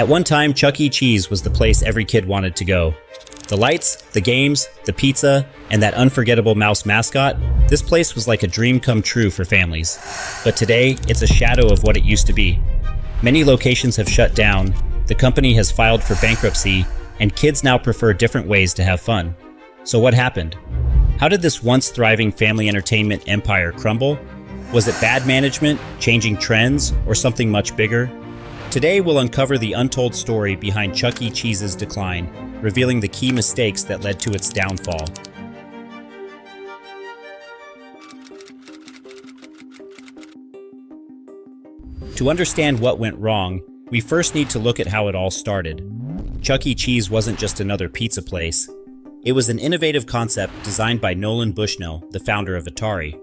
At one time, Chuck E. Cheese was the place every kid wanted to go. The lights, the games, the pizza, and that unforgettable mouse mascot, this place was like a dream come true for families. But today, it's a shadow of what it used to be. Many locations have shut down, the company has filed for bankruptcy, and kids now prefer different ways to have fun. So what happened? How did this once thriving family entertainment empire crumble? Was it bad management, changing trends, or something much bigger? Today, we'll uncover the untold story behind Chuck E. Cheese's decline, revealing the key mistakes that led to its downfall. To understand what went wrong, we first need to look at how it all started. Chuck E. Cheese wasn't just another pizza place. It was an innovative concept designed by Nolan Bushnell, the founder of Atari.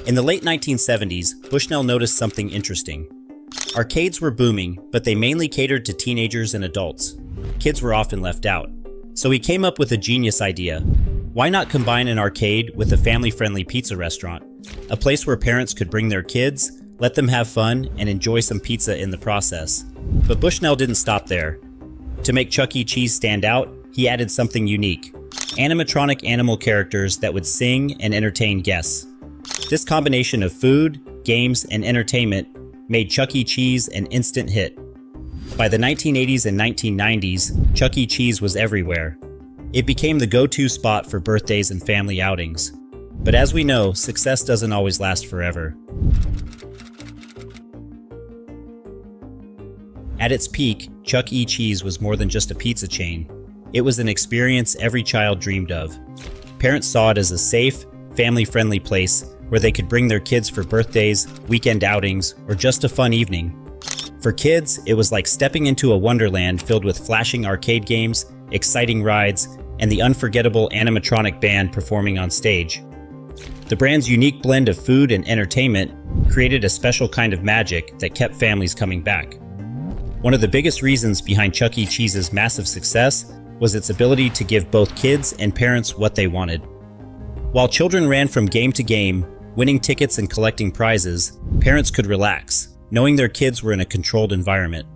In the late 1970s, Bushnell noticed something interesting. Arcades were booming, but they mainly catered to teenagers and adults. Kids were often left out. So he came up with a genius idea. Why not combine an arcade with a family-friendly pizza restaurant? A place where parents could bring their kids, let them have fun, and enjoy some pizza in the process. But Bushnell didn't stop there. To make Chuck E. Cheese stand out, he added something unique: animatronic animal characters that would sing and entertain guests. This combination of food, games, and entertainment made Chuck E. Cheese an instant hit. By the 1980s and 1990s, Chuck E. Cheese was everywhere. It became the go-to spot for birthdays and family outings. But as we know, success doesn't always last forever. At its peak, Chuck E. Cheese was more than just a pizza chain. It was an experience every child dreamed of. Parents saw it as a safe, family-friendly place where they could bring their kids for birthdays, weekend outings, or just a fun evening. For kids, it was like stepping into a wonderland filled with flashing arcade games, exciting rides, and the unforgettable animatronic band performing on stage. The brand's unique blend of food and entertainment created a special kind of magic that kept families coming back. One of the biggest reasons behind Chuck E. Cheese's massive success was its ability to give both kids and parents what they wanted. While children ran from game to game, winning tickets and collecting prizes, parents could relax, knowing their kids were in a controlled environment.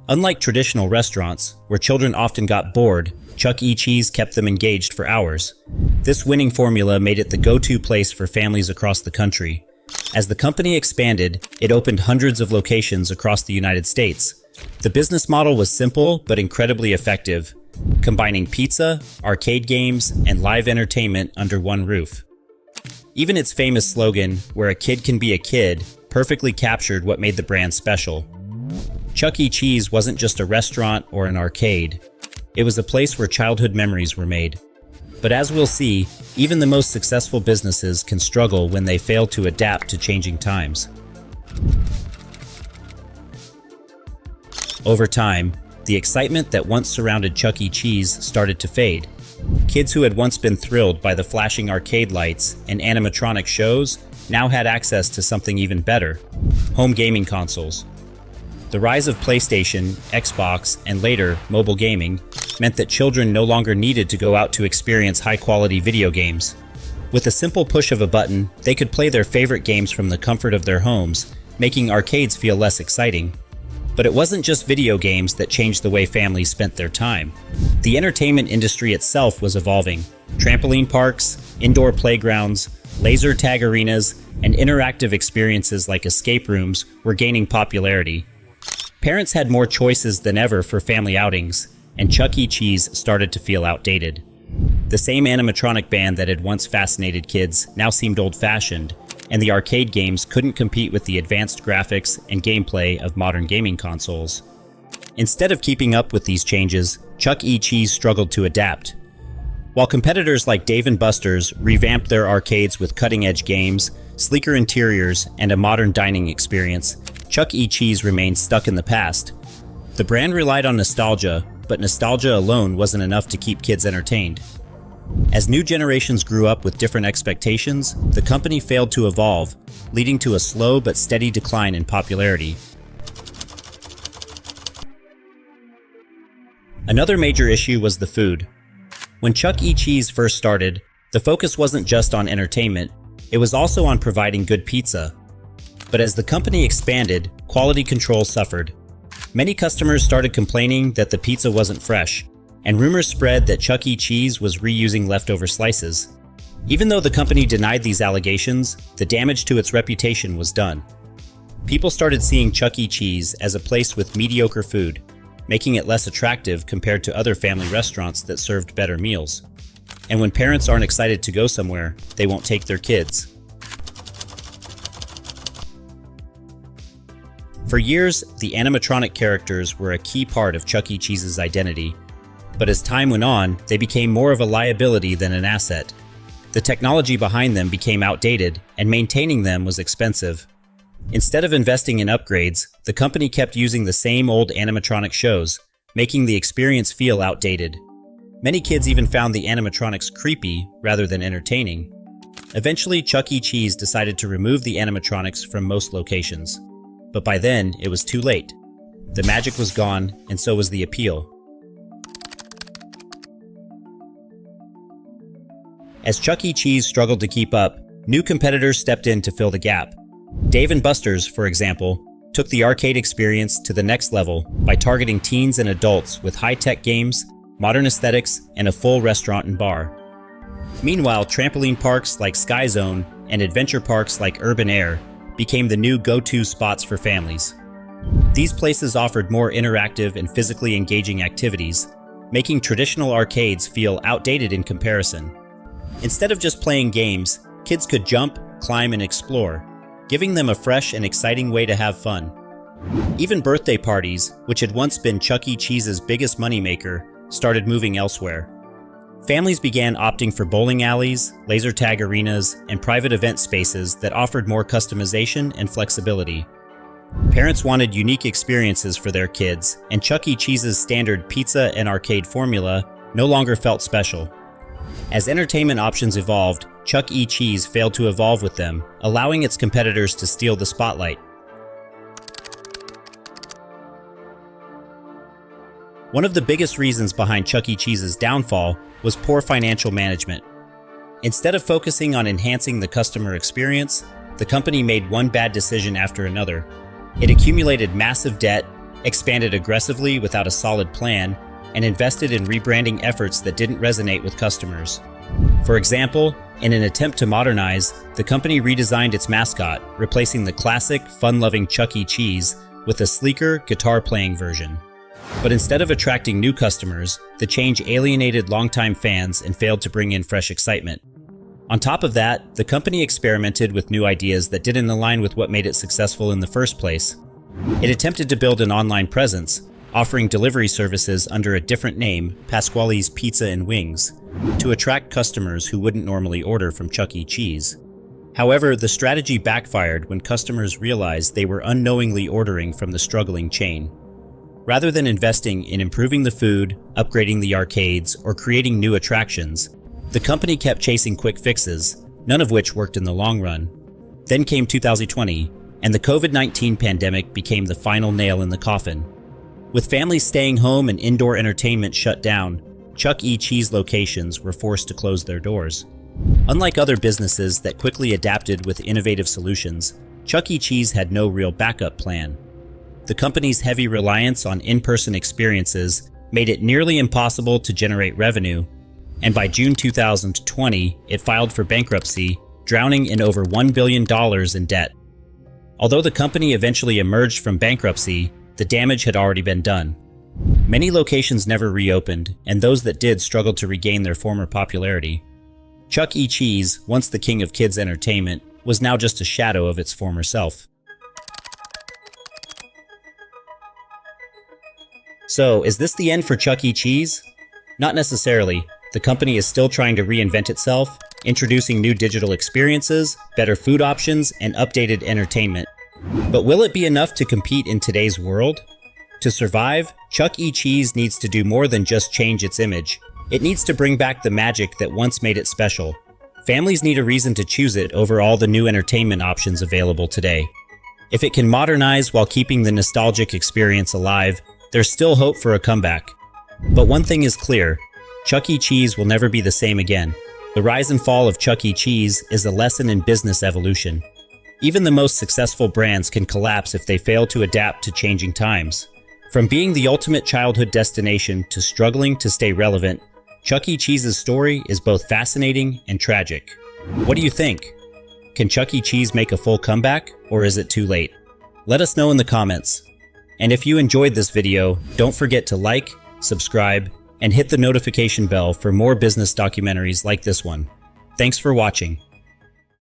Unlike traditional restaurants, where children often got bored, Chuck E. Cheese kept them engaged for hours. This winning formula made it the go-to place for families across the country. As the company expanded, it opened hundreds of locations across the United States. The business model was simple but incredibly effective, combining pizza, arcade games, and live entertainment under one roof. Even its famous slogan, "Where a kid can be a kid," perfectly captured what made the brand special. Chuck E. Cheese wasn't just a restaurant or an arcade. It was a place where childhood memories were made. But as we'll see, even the most successful businesses can struggle when they fail to adapt to changing times. Over time, the excitement that once surrounded Chuck E. Cheese started to fade. Kids who had once been thrilled by the flashing arcade lights and animatronic shows now had access to something even better: home gaming consoles. The rise of PlayStation, Xbox, and later, mobile gaming meant that children no longer needed to go out to experience high-quality video games. With a simple push of a button, they could play their favorite games from the comfort of their homes, making arcades feel less exciting. But it wasn't just video games that changed the way families spent their time. The entertainment industry itself was evolving. Trampoline parks, indoor playgrounds, laser tag arenas, and interactive experiences like escape rooms were gaining popularity. Parents had more choices than ever for family outings, and Chuck E. Cheese started to feel outdated. The same animatronic band that had once fascinated kids now seemed old-fashioned, and the arcade games couldn't compete with the advanced graphics and gameplay of modern gaming consoles. Instead of keeping up with these changes, Chuck E. Cheese struggled to adapt. While competitors like Dave & Buster's revamped their arcades with cutting-edge games, sleeker interiors, and a modern dining experience, Chuck E. Cheese remained stuck in the past. The brand relied on nostalgia, but nostalgia alone wasn't enough to keep kids entertained. As new generations grew up with different expectations, the company failed to evolve, leading to a slow but steady decline in popularity. Another major issue was the food. When Chuck E. Cheese first started, the focus wasn't just on entertainment, it was also on providing good pizza. But as the company expanded, quality control suffered. Many customers started complaining that the pizza wasn't fresh, and rumors spread that Chuck E. Cheese was reusing leftover slices. Even though the company denied these allegations, the damage to its reputation was done. People started seeing Chuck E. Cheese as a place with mediocre food, making it less attractive compared to other family restaurants that served better meals. And when parents aren't excited to go somewhere, they won't take their kids. For years, the animatronic characters were a key part of Chuck E. Cheese's identity. But as time went on, they became more of a liability than an asset. The technology behind them became outdated, and maintaining them was expensive. Instead of investing in upgrades, the company kept using the same old animatronic shows, making the experience feel outdated. Many kids even found the animatronics creepy rather than entertaining. Eventually, Chuck E. Cheese decided to remove the animatronics from most locations. But by then, it was too late. The magic was gone, and so was the appeal. As Chuck E. Cheese struggled to keep up, new competitors stepped in to fill the gap. Dave & Buster's, for example, took the arcade experience to the next level by targeting teens and adults with high-tech games, modern aesthetics, and a full restaurant and bar. Meanwhile, trampoline parks like Sky Zone and adventure parks like Urban Air became the new go-to spots for families. These places offered more interactive and physically engaging activities, making traditional arcades feel outdated in comparison. Instead of just playing games, kids could jump, climb, and explore, giving them a fresh and exciting way to have fun. Even birthday parties, which had once been Chuck E. Cheese's biggest moneymaker, started moving elsewhere. Families began opting for bowling alleys, laser tag arenas, and private event spaces that offered more customization and flexibility. Parents wanted unique experiences for their kids, and Chuck E. Cheese's standard pizza and arcade formula no longer felt special. As entertainment options evolved, Chuck E. Cheese failed to evolve with them, allowing its competitors to steal the spotlight. One of the biggest reasons behind Chuck E. Cheese's downfall was poor financial management. Instead of focusing on enhancing the customer experience, the company made one bad decision after another. It accumulated massive debt, expanded aggressively without a solid plan, and invested in rebranding efforts that didn't resonate with customers. For example, in an attempt to modernize, the company redesigned its mascot, replacing the classic, fun-loving Chuck E. Cheese with a sleeker, guitar-playing version. But instead of attracting new customers, the change alienated longtime fans and failed to bring in fresh excitement. On top of that, the company experimented with new ideas that didn't align with what made it successful in the first place. It attempted to build an online presence, offering delivery services under a different name, Pasquale's Pizza and Wings, to attract customers who wouldn't normally order from Chuck E. Cheese. However, the strategy backfired when customers realized they were unknowingly ordering from the struggling chain. Rather than investing in improving the food, upgrading the arcades, or creating new attractions, the company kept chasing quick fixes, none of which worked in the long run. Then came 2020, and the COVID-19 pandemic became the final nail in the coffin. With families staying home and indoor entertainment shut down, Chuck E. Cheese locations were forced to close their doors. Unlike other businesses that quickly adapted with innovative solutions, Chuck E. Cheese had no real backup plan. The company's heavy reliance on in-person experiences made it nearly impossible to generate revenue, and by June 2020, it filed for bankruptcy, drowning in over $1 billion in debt. Although the company eventually emerged from bankruptcy, the damage had already been done. Many locations never reopened, and those that did struggled to regain their former popularity. Chuck E. Cheese, once the king of kids' entertainment, was now just a shadow of its former self. So, is this the end for Chuck E. Cheese? Not necessarily. The company is still trying to reinvent itself, introducing new digital experiences, better food options, and updated entertainment. But will it be enough to compete in today's world? To survive, Chuck E. Cheese needs to do more than just change its image. It needs to bring back the magic that once made it special. Families need a reason to choose it over all the new entertainment options available today. If it can modernize while keeping the nostalgic experience alive, there's still hope for a comeback. But one thing is clear, Chuck E. Cheese will never be the same again. The rise and fall of Chuck E. Cheese is a lesson in business evolution. Even the most successful brands can collapse if they fail to adapt to changing times. From being the ultimate childhood destination to struggling to stay relevant, Chuck E. Cheese's story is both fascinating and tragic. What do you think? Can Chuck E. Cheese make a full comeback, or is it too late? Let us know in the comments. And if you enjoyed this video, don't forget to like, subscribe, and hit the notification bell for more business documentaries like this one. Thanks for watching.